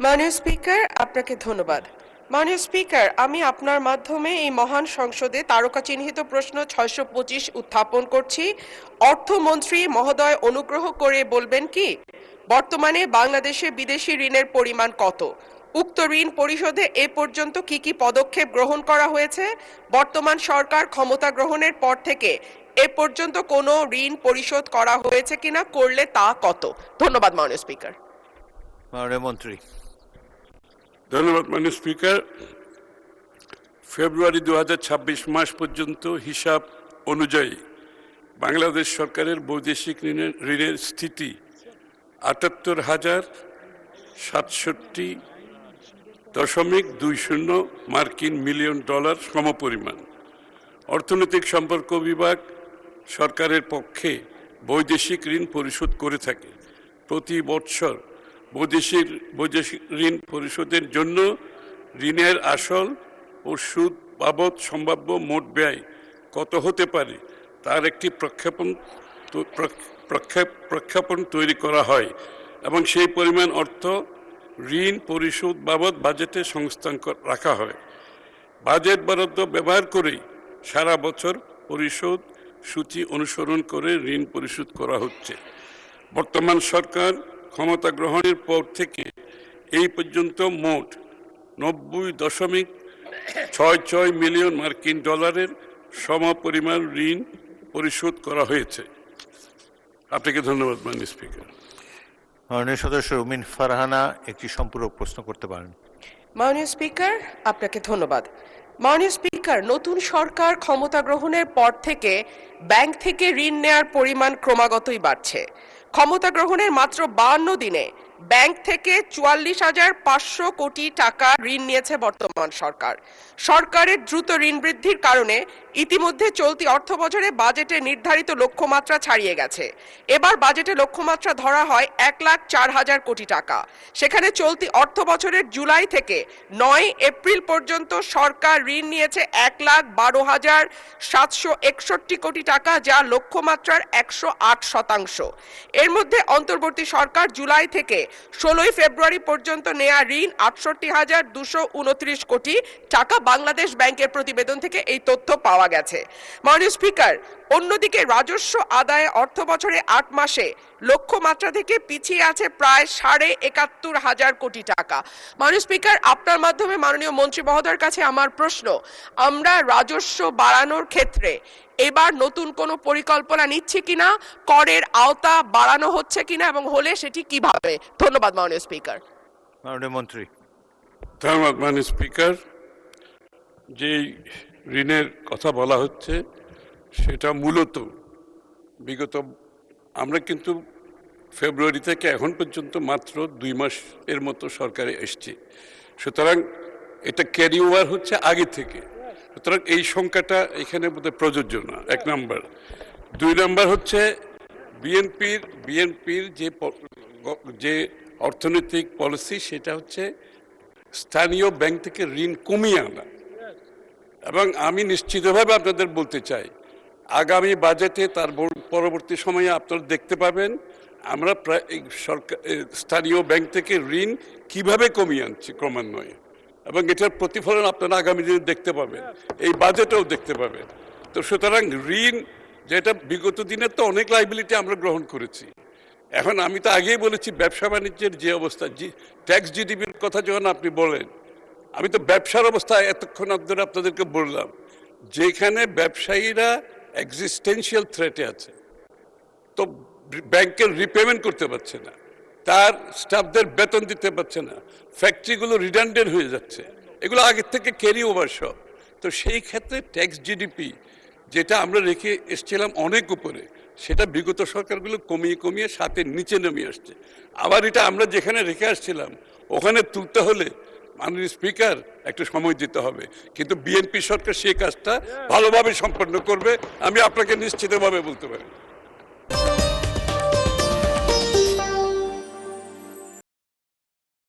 মাননীয় স্পিকার, আপনাকে ধন্যবাদ। মাননীয় স্পিকার, আমি আপনার মাধ্যমে এই মহান সংসদে তারকা চিহ্নিত প্রশ্ন 625 উত্থাপন করছি। অর্থমন্ত্রী মহোদয় অনুগ্রহ করে বলবেন কি বর্তমানে বাংলাদেশে বিদেশি ঋণের পরিমাণ কত? উক্ত ঋণ পরিশোধে এ পর্যন্ত কি কি পদক্ষেপ গ্রহণ করা হয়েছে? বর্তমান সরকার ক্ষমতা গ্রহণের পর থেকে এ পর্যন্ত কোনো ঋণ পরিশোধ করা হয়েছে কিনা, করলে তা কত? ধন্যবাদ মাননীয় স্পিকার। মাননীয় মন্ত্রী। ধন্যবাদ মাননীয় স্পিকার। ফেব্রুয়ারি 2026 মাস পর্যন্ত হিসাব অনুযায়ী বাংলাদেশ সরকারের বৈদেশিক ঋণের স্থিতি 78,767.20 মার্কিন মিলিয়ন ডলার সমপরিমাণ। অর্থনৈতিক সম্পর্ক বিভাগ সরকারের পক্ষে বৈদেশিক ঋণ পরিশোধ করে থাকে। প্রতি বৎসর বৈদেশিক ঋণ পরিশোধের জন্য ঋণের আসল ও সুদ বাবদ সম্ভাব্য মোট ব্যয় কত হতে পারে তার একটি প্রক্ষেপণ তৈরি করা হয় এবং সেই পরিমাণ অর্থ ঋণ পরিশোধ বাবদ বাজেটে সংস্থান রাখা হয়। বাজেট বরাদ্দ ব্যবহার করেই সারা বছর পরিশোধ সূচি অনুসরণ করে ঋণ পরিশোধ করা হচ্ছে। বর্তমান সরকার ক্ষমতা গ্রহণের পর থেকে এই পর্যন্ত মোট 90.66 মিলিয়ন মার্কিন ডলারের সমপরিমাণ ঋণ পরিশোধ করা হয়েছে। আপনাকে ধন্যবাদ মাননীয় স্পিকার। মাননীয় সদস্য রুমিন ফারহানা একটি সম্পূরক প্রশ্ন করতে পারেন। মাননীয় স্পিকার, আপনাকে ধন্যবাদ। মাননীয় স্পিকার, নতুন সরকার ক্ষমতা গ্রহণের পর থেকে ব্যাংক থেকে ঋণ নেয়ার পরিমাণ ক্রমাগতই বাড়ছে। ক্ষমতা গ্রহণের মাত্র 52 দিনে ব্যাংক থেকে 44,500 কোটি টাকা ঋণ নিয়েছে বর্তমান সরকার। সরকারের দ্রুত ঋণ বৃদ্ধির কারণে ইতিমধ্যে চলতি অর্থবছরে বাজেটে নির্ধারিত লক্ষ্যমাত্রা ছাড়িয়ে গেছে। এবার বাজেটে লক্ষ্যমাত্রা ধরা হয় 1,04,000 কোটি টাকা। সেখানে চলতি অর্থবছরের জুলাই থেকে 9 এপ্রিল পর্যন্ত সরকার ঋণ নিয়েছে 1,12,761 কোটি টাকা, যা লক্ষ্যমাত্রার 108%। এর মধ্যে অন্তর্বর্তী সরকার জুলাই থেকে 16 ফেব্রুয়ারি পর্যন্ত নেয়া ঋণ 68,229 কোটি টাকা। বাংলাদেশ ব্যাংকের প্রতিবেদন থেকে এই তথ্য পাওয়া গেছে। মাননীয় স্পিকার, অন্যদিকে রাজস্ব আদায়ে অর্থবছরে 8 মাসে লক্ষ্যমাত্রা থেকে পিছিয়ে আছে প্রায় 71,500 কোটি টাকা। মাননীয় স্পিকার, আপনার মাধ্যমে মাননীয় মন্ত্রী মহোদয়ের কাছে আমার প্রশ্ন, আমরা রাজস্ব বাড়ানোর ক্ষেত্রে এবার নতুন কোনো পরিকল্পনা নিচ্ছি কিনা, করের আওতা বাড়ানো হচ্ছে কিনা এবং হলে সেটি কিভাবে? ধন্যবাদ মাননীয় স্পিকার। মাননীয় মন্ত্রী। ধন্যবাদ মাননীয় স্পিকার। যে ঋণের কথা বলা হচ্ছে সেটা মূলত বিগত আমরা কিন্তু ফেব্রুয়ারি থেকে এখন পর্যন্ত মাত্র 2 মাস এর মতো সরকারে এসছে। সুতরাং এটা ক্যারি ওভার হচ্ছে আগে থেকে। সুতরাং এই সংখ্যাটা এখানে বোধহয় প্রযোজ্য না, 1 নম্বর। 2 নম্বর হচ্ছে বিএনপির যে অর্থনৈতিক পলিসি সেটা হচ্ছে স্থানীয় ব্যাংক থেকে ঋণ কমিয়ে আনা। এবং আমি নিশ্চিতভাবে আপনাদের বলতে চাই, আগামী বাজেটে তার পরবর্তী সময়ে আপনারা দেখতে পাবেন আমরা প্রায় সরকার স্থানীয় ব্যাংক থেকে ঋণ কিভাবে কমিয়ে আনছি ক্রমান্বয়ে, এবং এটার প্রতিফলন আপনারা আগামী দিনে দেখতে পাবেন, এই বাজেটেও দেখতে পাবেন। তো সুতরাং ঋণ যেটা বিগত দিনের তো অনেক লাইবিলিটি আমরা গ্রহণ করেছি। এখন আমি তো আগেই বলেছি ব্যবসা বাণিজ্যের যে অবস্থা, ট্যাক্স জিডিপির কথা যখন আপনি বলেন, আমি তো ব্যবসার অবস্থা এতক্ষণ ধরে আপনাদেরকে বললাম, যেখানে ব্যবসায়ীরা এক্সিস্টেন্সিয়াল থ্রেটে আছে, তো ব্যাংকের রিপেমেন্ট করতে পারছে না, তার স্টাফদের বেতন দিতে পারছে না, ফ্যাক্টরিগুলো রিডান্ডেন্ট হয়ে যাচ্ছে, এগুলো আগের থেকে ক্যারি ওভার সব। তো সেই ক্ষেত্রে ট্যাক্স জিডিপি যেটা আমরা রেখে এসেছিলাম অনেক উপরে, সেটা বিগত সরকারগুলো কমিয়ে কমিয়ে সাথে নিচে নেমে আসছে। আবার এটা আমরা যেখানে রেখে আসছিলাম ওখানে তুলতে হলে মাননীয় স্পিকার একটু সময় দিতে হবে, কিন্তু বিএনপি সরকার সেই কাজটা ভালোভাবে সম্পন্ন করবে, আমি আপনাকে নিশ্চিতভাবে বলতে পারি।